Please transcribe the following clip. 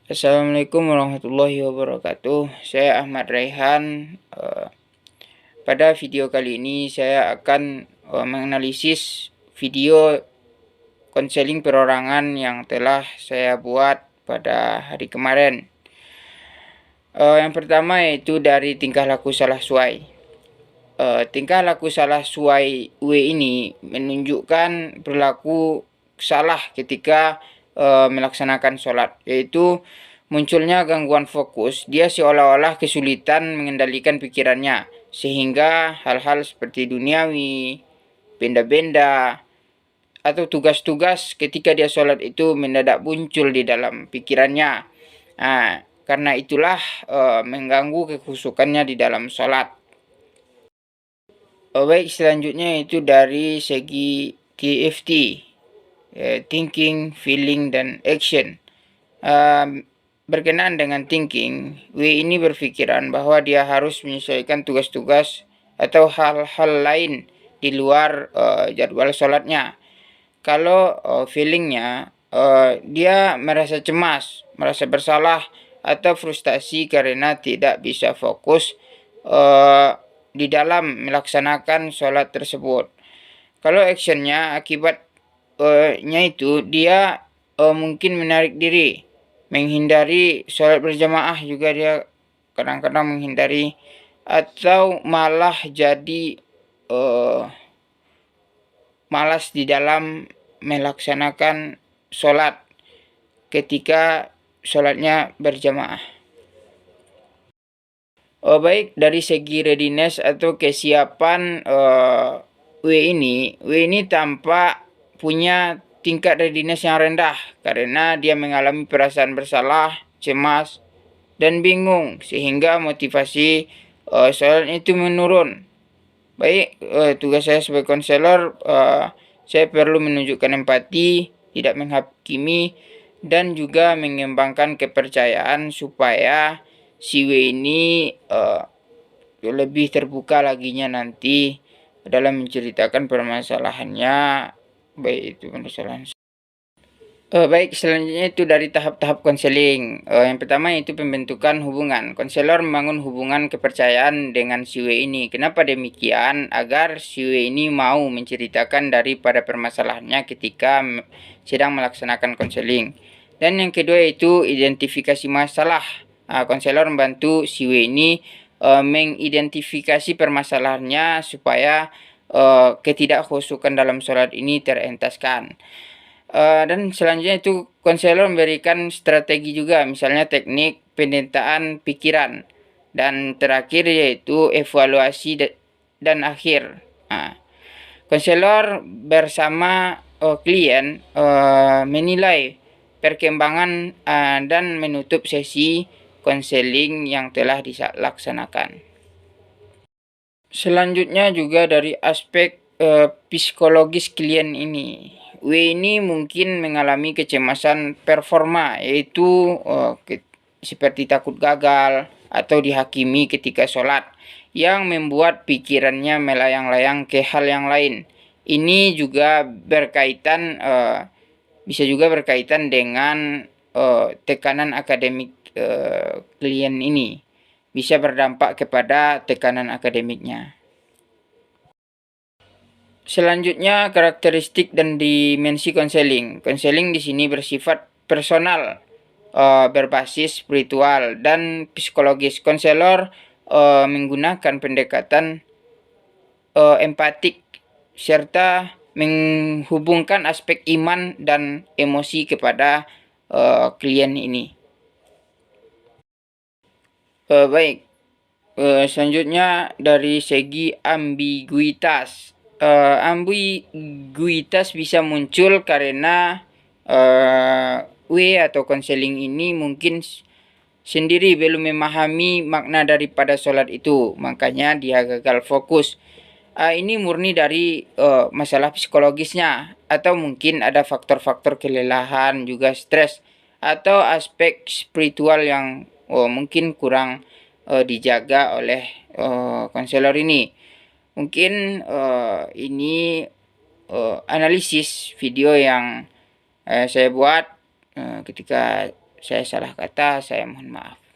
Assalamualaikum warahmatullahi wabarakatuh. Saya Ahmad Raihan. Pada video kali ini saya akan menganalisis video konseling perorangan yang telah saya buat pada hari kemarin. Yang pertama yaitu dari tingkah laku salah suai. Tingkah laku salah suai W ini menunjukkan perilaku salah ketika melaksanakan sholat, yaitu munculnya gangguan fokus. Dia seolah-olah kesulitan mengendalikan pikirannya, sehingga hal-hal seperti duniawi, benda-benda, atau tugas-tugas ketika dia sholat itu mendadak muncul di dalam pikirannya. Karena itulah mengganggu kekhusyukannya di dalam sholat. Baik, selanjutnya itu dari segi TFT, thinking, feeling, dan action. Berkenaan dengan thinking, W ini berpikiran bahwa dia harus menyelesaikan tugas-tugas atau hal-hal lain di luar jadwal sholatnya. Kalau feelingnya, dia merasa cemas, merasa bersalah, atau frustasi karena tidak bisa fokus di dalam melaksanakan sholat tersebut. Kalau actionnya, akibatnya itu dia mungkin menarik diri, menghindari sholat berjamaah juga dia kadang-kadang menghindari, atau malah jadi malas di dalam melaksanakan sholat ketika sholatnya berjamaah. Baik, dari segi readiness atau kesiapan W ini tampak punya tingkat readiness yang rendah karena dia mengalami perasaan bersalah, cemas, dan bingung, sehingga motivasi sholatnya itu menurun. Baik, tugas saya sebagai konselor, saya perlu menunjukkan empati, tidak menghakimi, dan juga mengembangkan kepercayaan supaya si W ini lebih terbuka laginya nanti dalam menceritakan permasalahannya, baik itu permasalahan. Baik, selanjutnya itu dari tahap-tahap konseling. Yang pertama itu pembentukan hubungan. Konselor membangun hubungan kepercayaan dengan si W ini. Kenapa demikian? Agar si W ini mau menceritakan daripada permasalahannya ketika sedang melaksanakan konseling. Dan yang kedua itu identifikasi masalah. Konselor membantu si W ini mengidentifikasi permasalahannya supaya ketidakkhusyukan dalam sholat ini terentaskan. Dan selanjutnya itu konselor memberikan strategi juga, misalnya teknik pendataan pikiran, dan terakhir yaitu evaluasi dan akhir. Konselor bersama klien menilai perkembangan dan menutup sesi konseling yang telah dilaksanakan. Selanjutnya juga dari aspek psikologis klien ini. W ini mungkin mengalami kecemasan performa, yaitu seperti takut gagal atau dihakimi ketika sholat, yang membuat pikirannya melayang-layang ke hal yang lain. Ini juga berkaitan, bisa juga berkaitan dengan tekanan akademik klien ini, bisa berdampak kepada tekanan akademiknya. Selanjutnya, karakteristik dan dimensi konseling. Konseling di sini bersifat personal, berbasis spiritual dan psikologis. Konselor menggunakan pendekatan empatik serta menghubungkan aspek iman dan emosi kepada klien ini. Baik, selanjutnya dari segi ambiguitas. Ambiguitas bisa muncul karena W atau konseling ini mungkin sendiri belum memahami makna daripada sholat itu, makanya dia gagal fokus. Ini murni dari masalah psikologisnya, atau mungkin ada faktor-faktor kelelahan, juga stres, atau aspek spiritual yang mungkin kurang dijaga oleh konselor ini. Mungkin ini analisis video yang saya buat ketika saya salah kata, saya mohon maaf.